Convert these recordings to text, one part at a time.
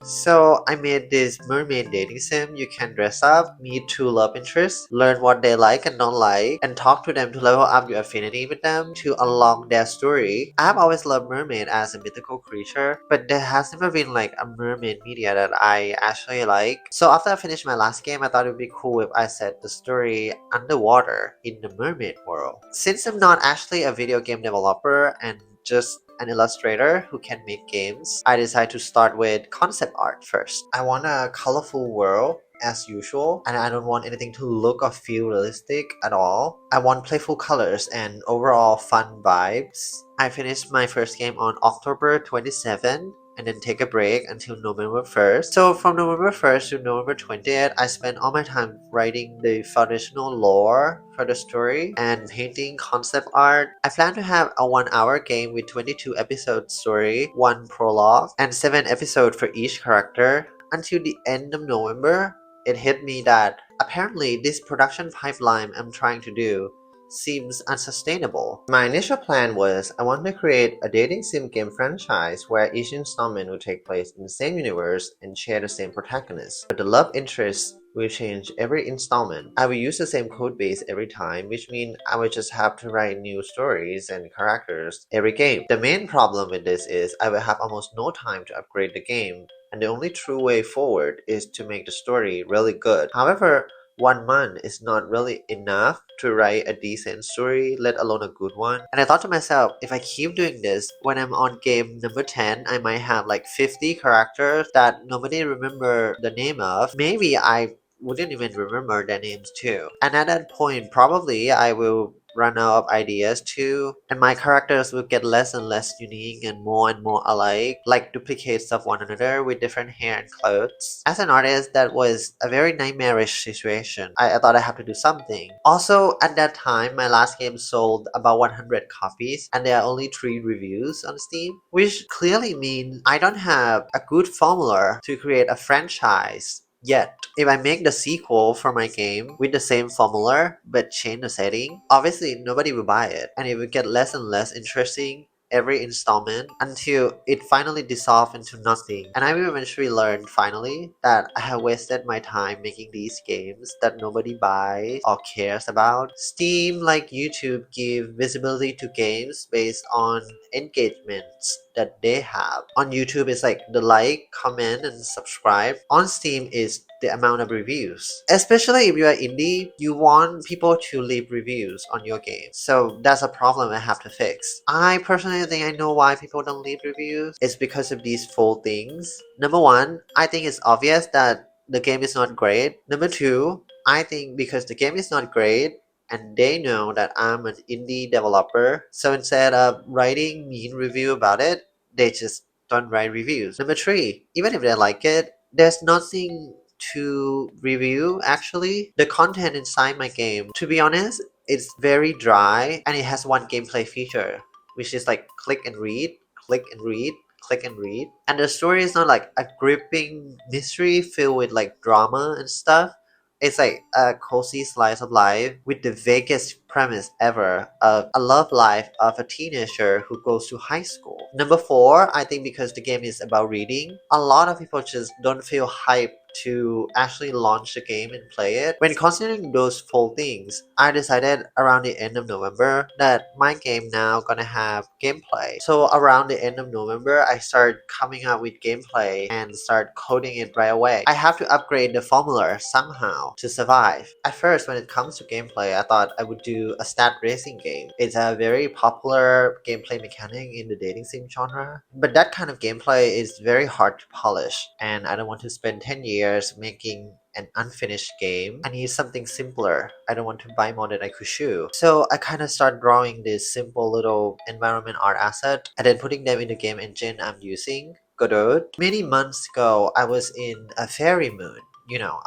So I made this mermaid dating sim. You can dress up, meet two love interests, learn what they like and don't like, and talk to them to level up your affinity with them to unlock their story. I have always loved mermaid as a mythical creature, but there has never been like a mermaid media that I actually like. So after I finished my last game, I thought it would be cool if I set the story underwater in the mermaid world. Since I'm not actually a video game developer and just an illustrator who can make games, I decided to start with concept art first. I want a colorful world as usual, and I don't want anything to look or feel realistic at all. I want playful colors and overall fun vibes. I finished my first game on October 27th and then take a break until November 1st. So from November 1st to November 20th, I spent all my time writing the foundational lore for the story and painting concept art. I plan to have a 1 hour game with 22 episode story, 1 prologue, and 7 episodes for each character. Until the end of November, it hit me that apparently this production pipeline I'm trying to do seems unsustainable. My initial plan was I want to create a dating sim game franchise where each installment will take place in the same universe and share the same protagonist. But the love interest will change every installment. I will use the same code base every time, which means I will just have to write new stories and characters every game. The main problem with this is I will have almost no time to upgrade the game, and the only true way forward is to make the story really good. However, 1 month is not really enough to write a decent story, let alone a good one. And I thought to myself, if I keep doing this, when I'm on game number 10, I might have like 50 characters that nobody remember the name of. Maybe I wouldn't even remember their names too. And at that point, probably I will run out of ideas too, and my characters will get less and less unique and more alike, like duplicates of one another with different hair and clothes. As an artist, that was a very nightmarish situation. I thought I have to do something. Also, at that time, my last game sold about 100 copies, and there are only 3 reviews on Steam, which clearly means I don't have a good formula to create a franchise yet. If I make the sequel for my game with the same formula but change the setting, obviously nobody will buy it, and it will get less and less interesting every installment until it finally dissolves into nothing. And I will eventually learn finally that I have wasted my time making these games that nobody buys or cares about. Steam, like YouTube, give visibility to games based on engagements that they have. On YouTube, it's like the like, comment, and subscribe. On Steam is the amount of reviews. Especially if you are indie, you want people to leave reviews on your game. So that's a problem I have to fix. I personally think I know why people don't leave reviews. It's because of these 4 things. Number 1, I think it's obvious that the game is not great. Number 2, I think because the game is not great, and they know that I'm an indie developer, so instead of writing mean review about it, they just don't write reviews. Number 3, even if they like it, there's nothing to review actually. The content inside my game, to be honest, it's very dry, and it has one gameplay feature, which is like click and read, click and read, click and read. And the story is not like a gripping mystery filled with like drama and stuff. It's like a cozy slice of life with the vaguest premise ever of a love life of a teenager who goes to high school. Number 4, I think because the game is about reading, a lot of people just don't feel hyped to actually launch the game and play it. When considering those 4 things, I decided around the end of November that my game now gonna have gameplay. So around the end of November, I start coming up with gameplay and start coding it right away. I have to upgrade the formula somehow to survive. At first, when it comes to gameplay, I thought I would do a stat racing game. It's a very popular gameplay mechanic in the dating sim genre, but that kind of gameplay is very hard to polish, and I don't want to spend 10 years making an unfinished game. I need something simpler. I don't want to buy more than I could chew. So I kind of start drawing this simple little environment art asset and then putting them in the game engine I'm using, Godot. Many months ago, I was in a fairy moon,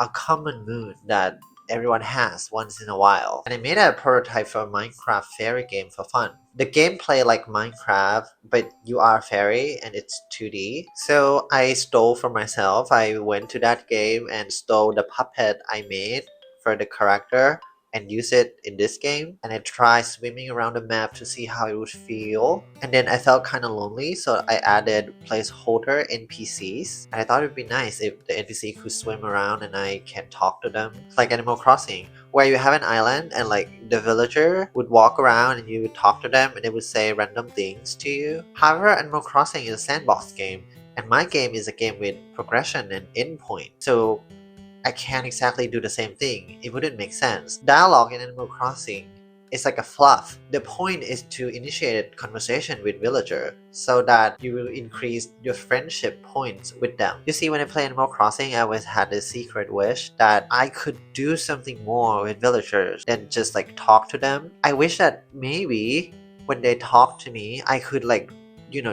a common moon that everyone has once in a while. And I made a prototype for a Minecraft fairy game for fun. The gameplay like Minecraft, but you are a fairy and it's 2D. So I stole for myself. I went to that game and stole the puppet I made for the character, and use it in this game, and I tried swimming around the map to see how it would feel. And then I felt kind of lonely, so I added placeholder NPCs, and I thought it would be nice if the NPC could swim around and I can talk to them. It's like Animal Crossing, where you have an island and like the villager would walk around and you would talk to them and they would say random things to you. However, Animal Crossing is a sandbox game, and my game is a game with progression and endpoint. So I can't exactly do the same thing. It wouldn't make sense. Dialogue in Animal Crossing is like a fluff. The point is to initiate conversation with villager so that you will increase your friendship points with them. You see, when I play Animal Crossing, I always had this secret wish that I could do something more with villagers than just like talk to them. I wish that maybe when they talk to me, I could like,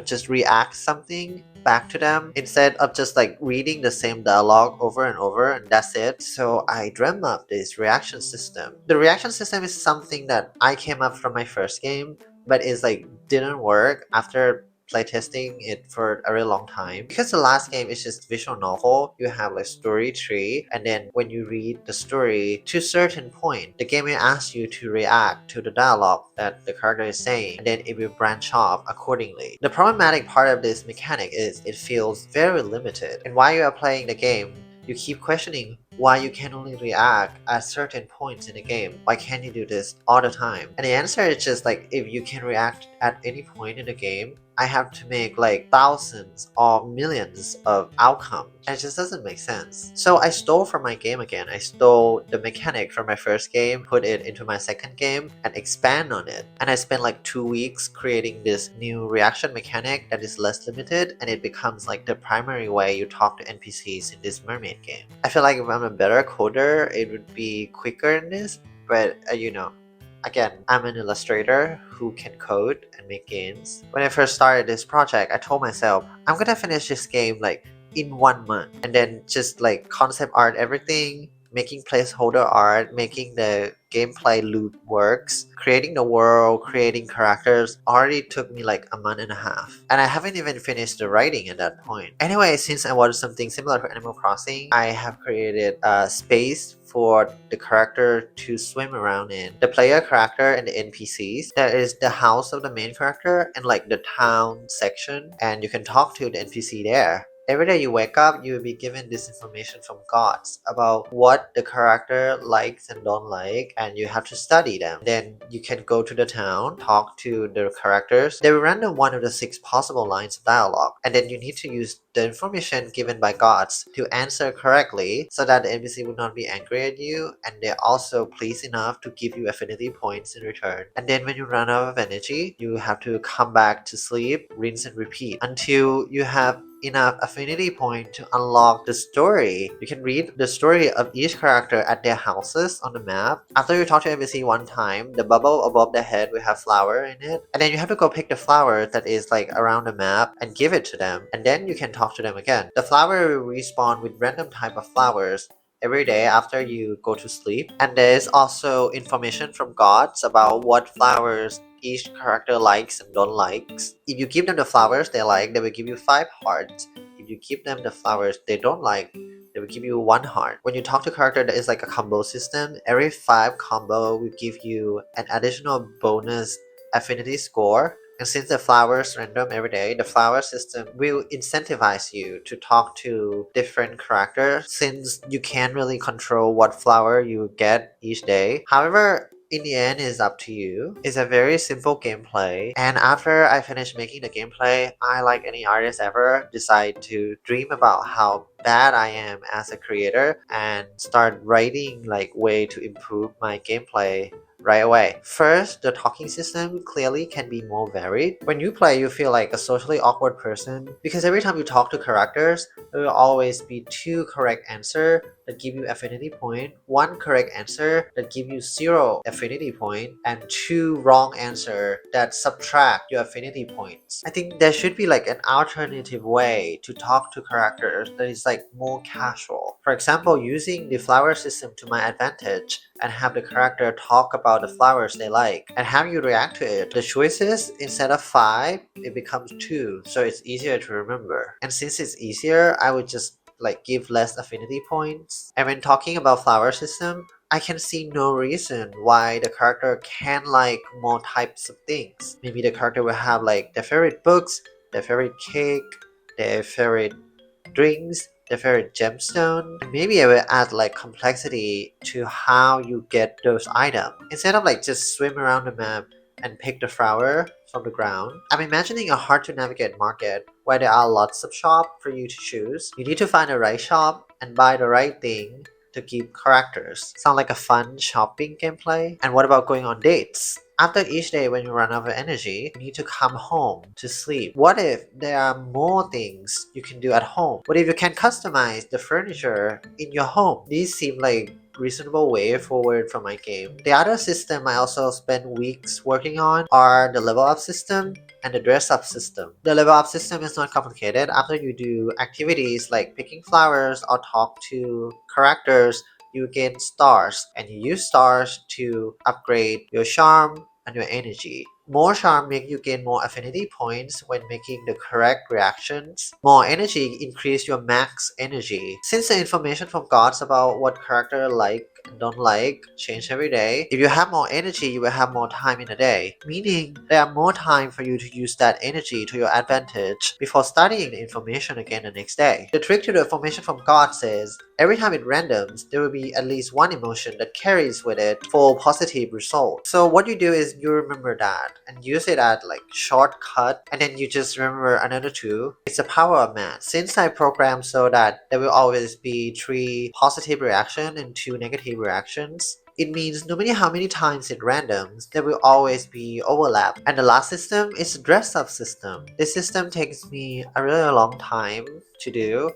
just react something back to them instead of just like reading the same dialogue over and over and that's it. So I dreamt up this reaction system. The reaction system is something that I came up from my first game, but it's like didn't work after playtesting it for a really long time. Because the last game is just visual novel, you have like story tree, and then when you read the story to a certain point, the game will ask you to react to the dialogue that the character is saying, and then it will branch off accordingly. The problematic part of this mechanic is it feels very limited, and while you are playing the game, you keep questioning why you can only react at certain points in the game. Why can't you do this all the time? And the answer is just like, if you can react at any point in the game, I have to make like thousands or millions of outcomes. And it just doesn't make sense. So I stole from my game again. I stole the mechanic from my first game, put it into my second game, and expand on it. And I spent like 2 weeks creating this new reaction mechanic that is less limited, and it becomes like the primary way you talk to NPCs in this Mermaid game. I feel like if I'm a better coder, it would be quicker in this, but again, I'm an illustrator who can code and make games. When I first started this project, I told myself, I'm gonna finish this game like in 1 month, and then just like concept art everything, making placeholder art, making the gameplay loop works, creating the world, creating characters already took me like a month and a half. And I haven't even finished the writing at that point. Anyway, since I wanted something similar to Animal Crossing, I have created a space for the character to swim around in. The player character and the NPCs, there is the house of the main character and like the town section, and you can talk to the NPC there. Every day you wake up, you will be given this information from gods about what the character likes and don't like, and you have to study them. Then you can go to the town, talk to the characters. They will random one of the 6 possible lines of dialogue, and then you need to use the information given by gods to answer correctly so that the NPC will not be angry at you, and they're also pleased enough to give you affinity points in return. And then when you run out of energy, you have to come back to sleep, rinse and repeat until you have enough affinity point to unlock the story. You can read the story of each character at their houses on the map. After you talk to NPC one time, the bubble above the head will have flower in it, and then you have to go pick the flower that is like around the map and give it to them, and then you can talk to them again. The flower will respawn with random type of flowers every day after you go to sleep, and there's also information from gods about what flowers each character likes and don't likes. If you give them the flowers they like, they will give you 5 hearts. If you give them the flowers they don't like, they will give you 1 heart. When you talk to character, there is like a combo system. Every 5 combo will give you an additional bonus affinity score. And since the flowers random every day, the flower system will incentivize you to talk to different characters since you can't really control what flower you get each day. However, in the end, it's up to you. It's a very simple gameplay, and after I finish making the gameplay, I, like any artist ever, decide to dream about how bad I am as a creator and start writing like way to improve my gameplay right away. First, the talking system clearly can be more varied. When you play, you feel like a socially awkward person because every time you talk to characters, there will always be 2 correct answers that give you affinity point, 1 correct answer that give you 0 affinity point, and 2 wrong answer that subtract your affinity points. I think there should be like an alternative way to talk to characters that is like more casual. For example, using the flower system to my advantage and have the character talk about the flowers they like and have you react to it. The choices, instead of 5, it becomes 2, so it's easier to remember. And since it's easier, I would just like give less affinity points. And when talking about flower system, I can see no reason why the character can like more types of things. Maybe the character will have like their favorite books, their favorite cake, their favorite drinks, their favorite gemstone. And maybe I will add like complexity to how you get those items. Instead of like just swim around the map and pick the flower from the ground, I'm imagining a hard to navigate market where there are lots of shops for you to choose. You need to find the right shop and buy the right thing to keep characters. Sound like a fun shopping gameplay? And what about going on dates? After each day when you run out of energy, you need to come home to sleep. What if there are more things you can do at home? What if you can customize the furniture in your home? These seem like reasonable way forward for my game. The other system I also spent weeks working on are the level up system and the dress up system. The level up system is not complicated. After you do activities like picking flowers or talk to characters, you gain stars and you use stars to upgrade your charm and your energy. More charm make you gain more affinity points when making the correct reactions. More energy increase your max energy. Since the information from gods about what character like and don't like change every day, if you have more energy, you will have more time in a day. Meaning there are more time for you to use that energy to your advantage before studying the information again the next day. The trick to the information from gods is every time it randoms, there will be at least one emotion that carries with it for positive result. So what you do is you remember that and use it as like shortcut and then you just remember another two. It's the power of math. Since I programmed so that there will always be 3 positive reactions and 2 negative reactions, it means no matter how many times it randoms, there will always be overlap. And the last system is the dress up system. This system takes me a really long time to do.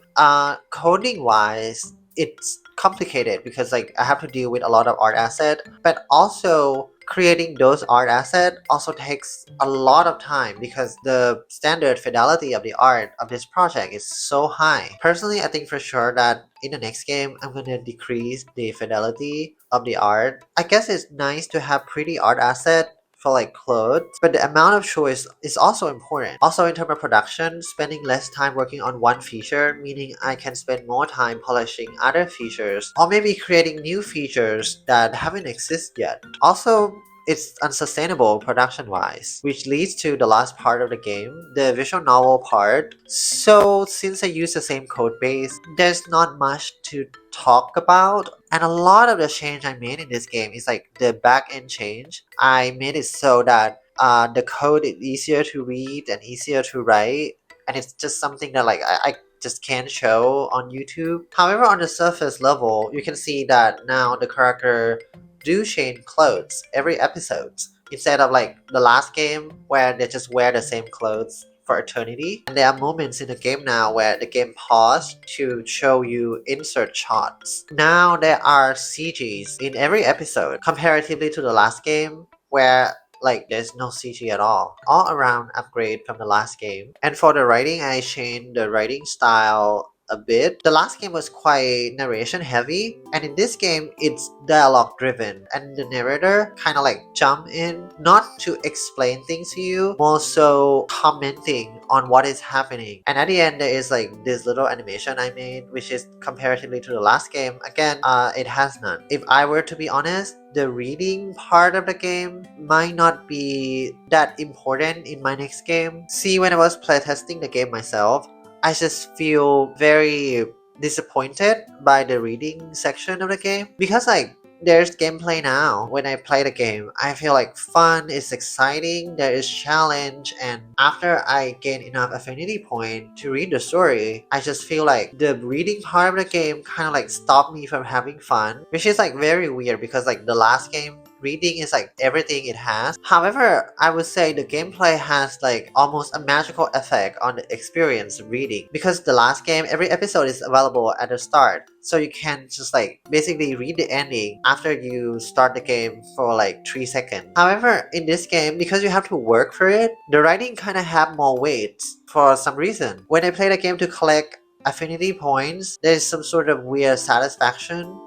Coding wise, it's complicated because like I have to deal with a lot of art asset, but also creating those art asset also takes a lot of time because the standard fidelity of the art of this project is so high. Personally, I think for sure that in the next game I'm gonna decrease the fidelity of the art. I guess it's nice to have pretty art asset for like clothes, but the amount of choice is also important. Also in terms of production, spending less time working on one feature, meaning I can spend more time polishing other features or maybe creating new features that haven't existed yet. Also, it's unsustainable production wise, which leads to the last part of the game, the visual novel part. So since I use the same code base, there's not much to talk about. And a lot of the change I made in this game is like the back end change. I made it so that the code is easier to read and easier to write. And it's just something that like I just can't show on YouTube. However, on the surface level, you can see that now the character do change clothes every episode instead of like the last game where they just wear the same clothes for eternity. And there are moments in the game now where the game paused to show you insert shots. Now there are CGs in every episode comparatively to the last game where like there's no CG at all around upgrade from the last game. And for the writing, I changed the writing style a bit. The last game was quite narration heavy, and in this game it's dialogue driven, and the narrator kind of like jump in not to explain things to you, more so commenting on what is happening. And at the end there is like this little animation I made, which is comparatively to the last game, again it has none. If I were to be honest, the reading part of the game might not be that important in my next game. See, when I was playtesting the game myself, I just feel very disappointed by the reading section of the game because like there's gameplay now. When I play the game, I feel like fun, it's exciting, there is challenge, and after I gain enough affinity point to read the story, I just feel like the reading part of the game kind of like stopped me from having fun, which is like very weird because like the last game reading is like everything it has. However, I would say the gameplay has like almost a magical effect on the experience of reading because the last game, every episode is available at the start. So you can just like basically read the ending after you start the game for like 3 seconds. However, in this game, because you have to work for it, the writing kind of have more weight for some reason. When I play the game to collect affinity points, there's some sort of weird satisfaction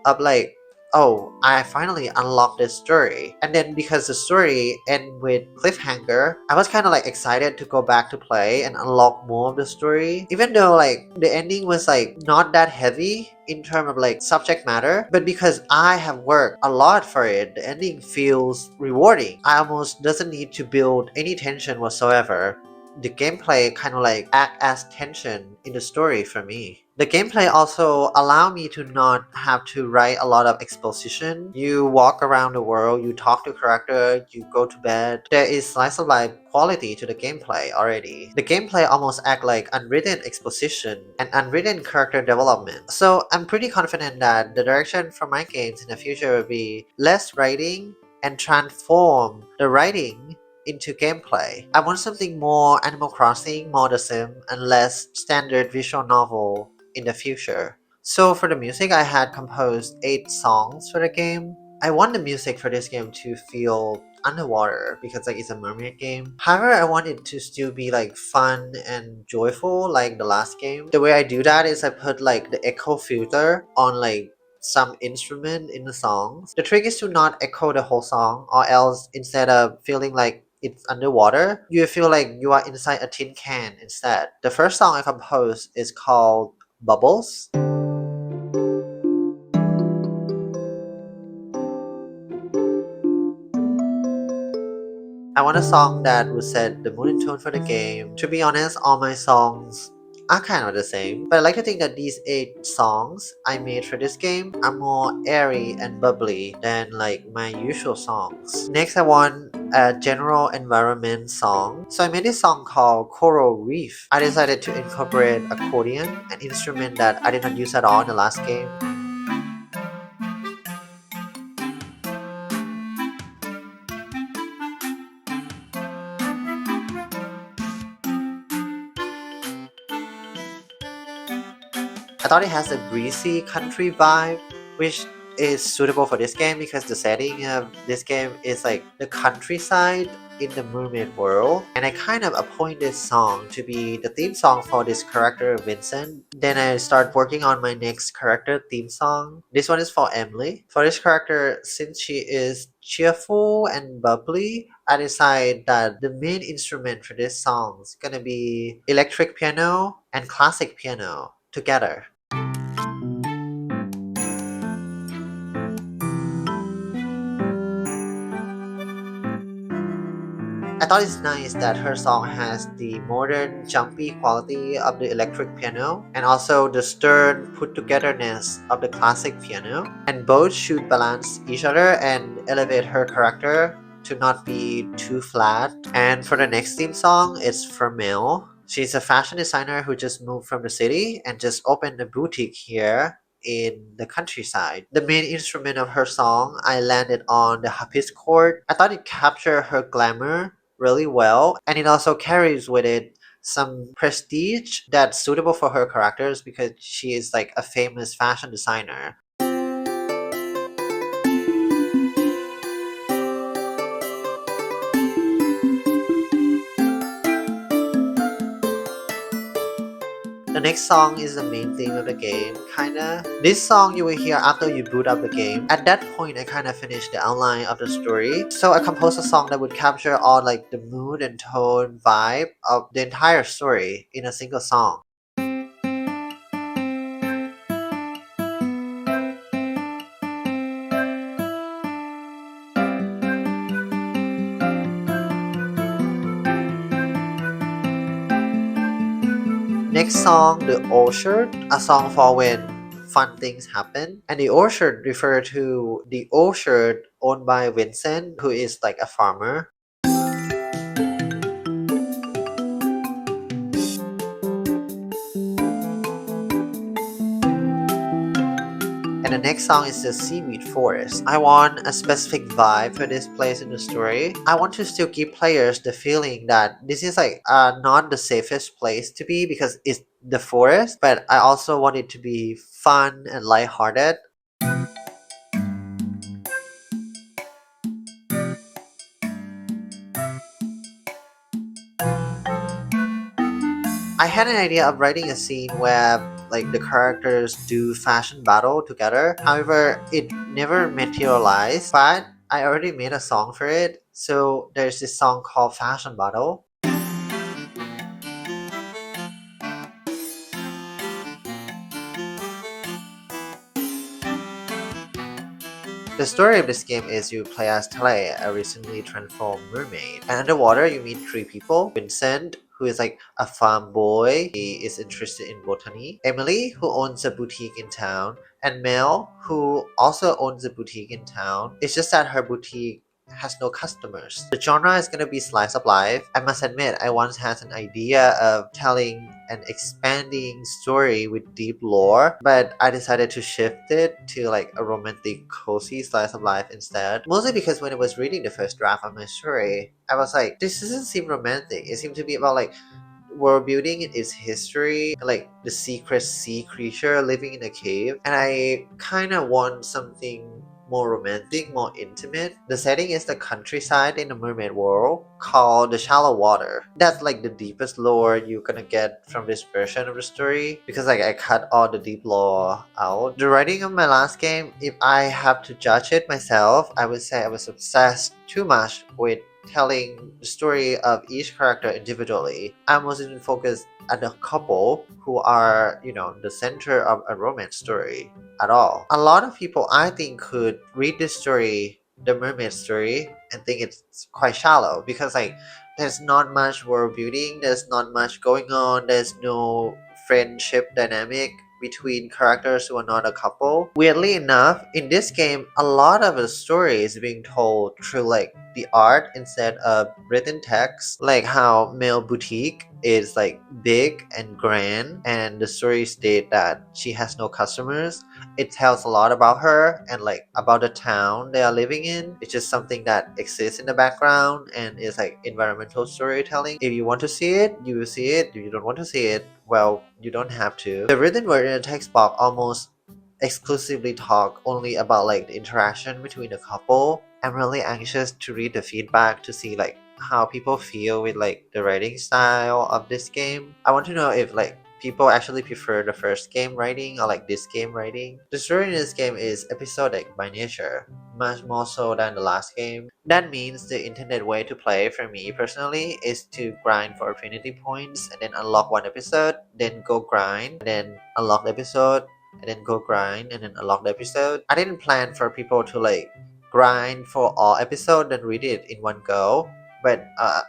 of like oh, I finally unlocked this story. And then because the story ended with cliffhanger, I was kind of like excited to go back to play and unlock more of the story. Even though like the ending was like not that heavy in terms of like subject matter, but because I have worked a lot for it, the ending feels rewarding. I almost doesn't need to build any tension whatsoever. The gameplay kind of like act as tension in the story for me. The gameplay also allow me to not have to write a lot of exposition. You walk around the world, you talk to character, you go to bed. There is slice of life quality to the gameplay already. The gameplay almost act like unwritten exposition and unwritten character development. So I'm pretty confident that the direction for my games in the future will be less writing and transform the writing into gameplay. I want something more Animal Crossing, more The Sim, and less standard visual novel in the future. So for the music, I had composed 8 songs for the game. I want the music for this game to feel underwater because like it's a mermaid game. However, I want it to still be like fun and joyful like the last game. The way I do that is I put like the echo filter on like some instrument in the songs. The trick is to not echo the whole song, or else instead of feeling like it's underwater, you feel like you are inside a tin can instead. The first song I composed is called Bubbles. I want a song that would set the mood and tone for the game. To be honest, all my songs are kind of the same, but I like to think that these 8 songs I made for this game are more airy and bubbly than like my usual songs. Next, I want a general environment song. So I made this song called Coral Reef. I decided to incorporate accordion, an instrument that I did not use at all in the last game. I thought it has a breezy country vibe, which is suitable for this game because the setting of this game is like the countryside in the mermaid world. And I kind of appoint this song to be the theme song for this character Vincent. Then I start working on my next character theme song. This one is for Emily. For this character, since she is cheerful and bubbly, I decide that the main instrument for this song is gonna be electric piano and classic piano together. I thought it's nice that her song has the modern, jumpy quality of the electric piano and also the stern, put togetherness of the classic piano. And both should balance each other and elevate her character to not be too flat. And for the next theme song, it's from Mel. She's a fashion designer who just moved from the city and just opened a boutique here in the countryside. The main instrument of her song, I landed on the harpsichord. I thought it captured her glamour really well, and it also carries with it some prestige that's suitable for her characters because she is like a famous fashion designer. The next song is the main theme of the game, kinda. This song you will hear after you boot up the game. At that point, I kinda finished the outline of the story, so I composed a song that would capture all like the mood and tone vibe of the entire story in a single song. Next song, The Orchard, a song for when fun things happen. And the orchard refer to the orchard owned by Vincent, who is like a farmer. And the next song is the Seaweed Forest. I want a specific vibe for this place in the story. I want to still give players the feeling that this is like not the safest place to be because it's the forest, but I also want it to be fun and lighthearted. I had an idea of writing a scene where like the characters do fashion battle together. However, it never materialized, but I already made a song for it. So there's this song called Fashion Battle. The story of this game is you play as Tale, a recently transformed mermaid. And underwater, you meet three people. Vincent, who is like a farm boy. He is interested in botany. Emily, who owns a boutique in town. And Mel, who also owns a boutique in town. It's just that her boutique has no customers. The genre is gonna be slice of life. I must admit, I once had an idea of telling an expanding story with deep lore, but I decided to shift it to like a romantic, cozy slice of life instead. Mostly because when I was reading the first draft of my story, I was like, this doesn't seem romantic. It seemed to be about like world building its history, like the secret sea creature living in a cave, and I kind of want something more romantic, more intimate. The setting is the countryside in the mermaid world called the shallow water. That's like the deepest lore you're gonna get from this version of the story because like I cut all the deep lore out. The writing of my last game, if I have to judge it myself, I would say I was obsessed too much with telling the story of each character individually. I wasn't focused on the couple who are, the center of a romance story at all. A lot of people, I think, could read this story, the mermaid story, and think it's quite shallow because, like, there's not much world building, there's not much going on, there's no friendship dynamic between characters who are not a couple. Weirdly enough, in this game, a lot of the story is being told through like the art instead of written text, like how Male Boutique is like big and grand, and the story state that she has no customers. It tells a lot about her and like about the town they are living in. It's just something that exists in the background and is like environmental storytelling. If you want to see it, you will see it. If you don't want to see it, well, you don't have to. The written word in the text box almost exclusively talk only about like the interaction between the couple. I'm really anxious to read the feedback to see like how people feel with like the writing style of this game. I want to know if like people actually prefer the first game writing or like this game writing. The story in this game is episodic by nature, much more so than the last game. That means the intended way to play for me personally is to grind for affinity points and then unlock one episode, then go grind, then unlock the episode, and then go grind and then unlock the episode. I didn't plan for people to like grind for all episode and read it in one go. But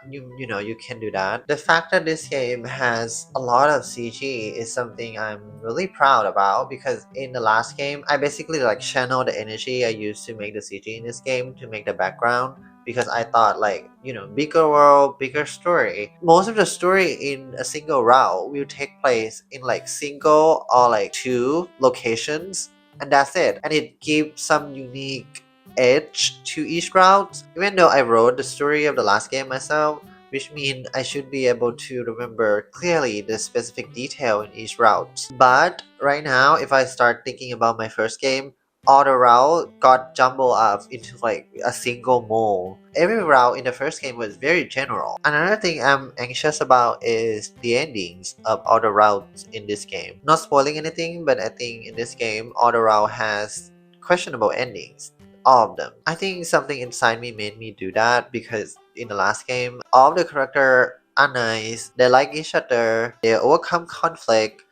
you can do that. The fact that this game has a lot of CG is something I'm really proud about because in the last game I basically like channel the energy I used to make the CG in this game to make the background because I thought like bigger world, bigger story. Most of the story in a single route will take place in like single or like two locations and that's it. And it gives some unique edge to each route. Even though I wrote the story of the last game myself, which means I should be able to remember clearly the specific detail in each route. But right now, if I start thinking about my first game, all the route got jumbled up into like a single mole. Every route in the first game was very general. Another thing I'm anxious about is the endings of all the routes in this game. Not spoiling anything, but I think in this game, all the route has questionable endings, all of them. I think something inside me made me do that because in the last game, all of the characters are nice, they like each other, they overcome conflict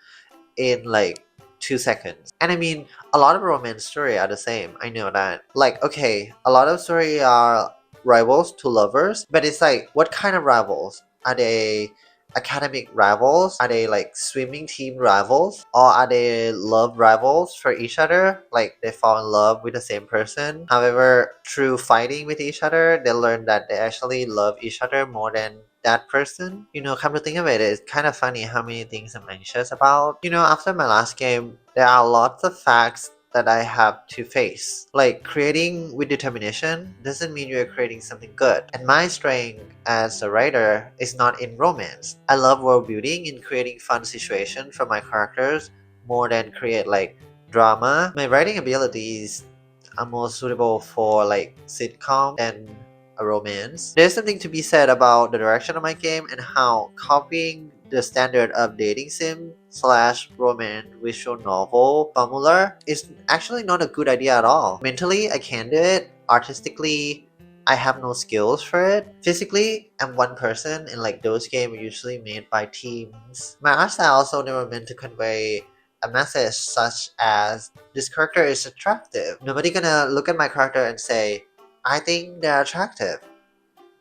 in like 2 seconds. And I mean, a lot of romance story are the same. I know that. Like, okay, a lot of story are rivals to lovers, but it's like, what kind of rivals? Are they academic rivals? Are they like swimming team rivals? Or are they love rivals for each other? Like they fall in love with the same person. However, through fighting with each other, they learn that they actually love each other more than that person. Come to think of it, it's kind of funny how many things I'm anxious about. After my last game, there are lots of facts that I have to face. Like creating with determination doesn't mean you're creating something good. And my strength as a writer is not in romance. I love world building and creating fun situations for my characters more than create like drama. My writing abilities are more suitable for like sitcom than a romance. There's something to be said about the direction of my game and how copying the standard of dating sim slash romance visual novel formula is actually not a good idea at all. Mentally, I can't do it. Artistically, I have no skills for it. Physically, I'm one person, and like those games are usually made by teams. My art style also never meant to convey a message such as this character is attractive. Nobody gonna look at my character and say, I think they're attractive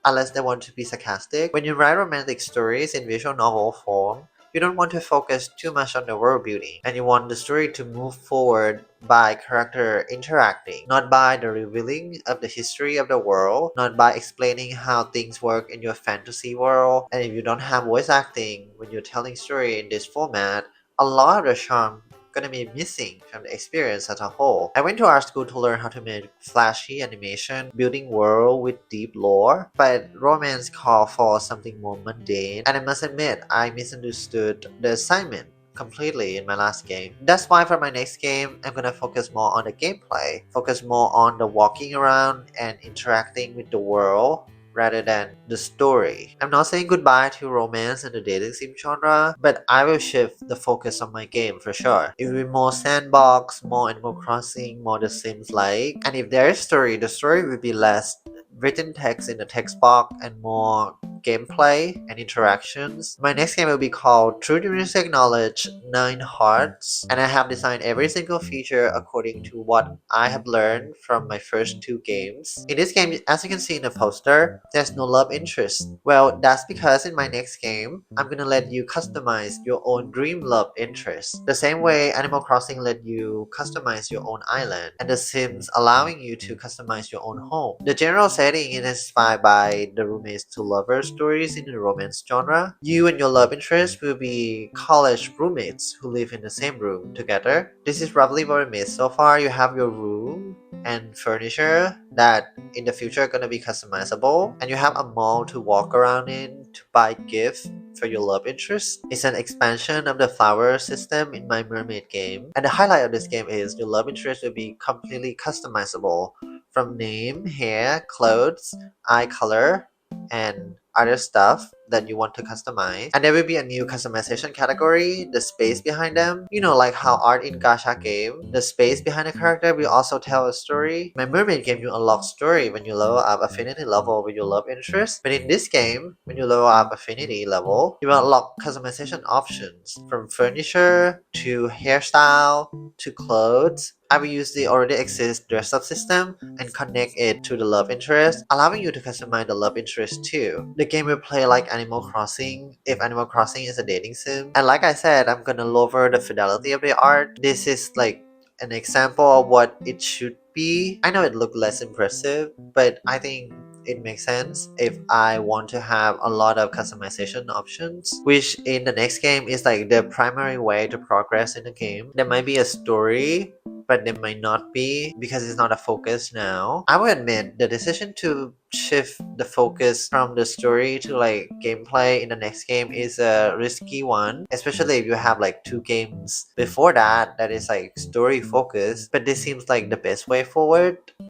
unless they want to be sarcastic. When you write romantic stories in visual novel form, you don't want to focus too much on the world building, and you want the story to move forward by character interacting, not by the revealing of the history of the world, not by explaining how things work in your fantasy world. And if you don't have voice acting when you're telling story in this format, a lot of the charm gonna be missing from the experience as a whole. I went to art school to learn how to make flashy animation, building world with deep lore, but romance called for something more mundane, and I must admit I misunderstood the assignment completely in my last game. That's why for my next game, I'm gonna focus more on the gameplay, focus more on the walking around and interacting with the world rather than the story. I'm not saying goodbye to romance and the dating sim genre, but I will shift the focus of my game for sure. It will be more sandbox, more Animal Crossing, more The Sims like. And if there is story, the story will be less written text in the text box and more gameplay and interactions. My next game will be called True Music Knowledge 9 Hearts, and I have designed every single feature according to what I have learned from my first two games. In this game, as you can see in the poster, there's no love interest. Well, that's because in my next game, I'm gonna let you customize your own dream love interest. The same way Animal Crossing let you customize your own island, and The Sims allowing you to customize your own home. The general setting is inspired by the roommates to lovers stories in the romance genre. You and your love interest will be college roommates who live in the same room together. This is roughly what it means so far. You have your room and furniture that in the future are gonna be customizable, and you have a mall to walk around in to buy gifts for your love interest. It's an expansion of the flower system in my Mermaid game, and the highlight of this game is your love interest will be completely customizable from name, hair, clothes, eye color, and other stuff that you want to customize. And there will be a new customization category, the space behind them. You know, like how art in gacha game, the space behind the character will also tell a story. My Mermaid game, you unlock story when you level up affinity level with your love interest. But in this game, when you level up affinity level, you will unlock customization options from furniture to hairstyle to clothes. I will use the already exist dress up system and connect it to the love interest, allowing you to customize the love interest too. The game will play like Animal Crossing if Animal Crossing is a dating sim. And like I said, I'm gonna lower the fidelity of the art. This is like an example of what it should be. I know it looked less impressive, but I think it makes sense if I want to have a lot of customization options, which in the next game is like the primary way to progress in the game. There might be a story, but there might not be because it's not a focus now. I will admit the decision to shift the focus from the story to like gameplay in the next game is a risky one, especially if you have like two games before that that is like story focused, but this seems like the best way forward.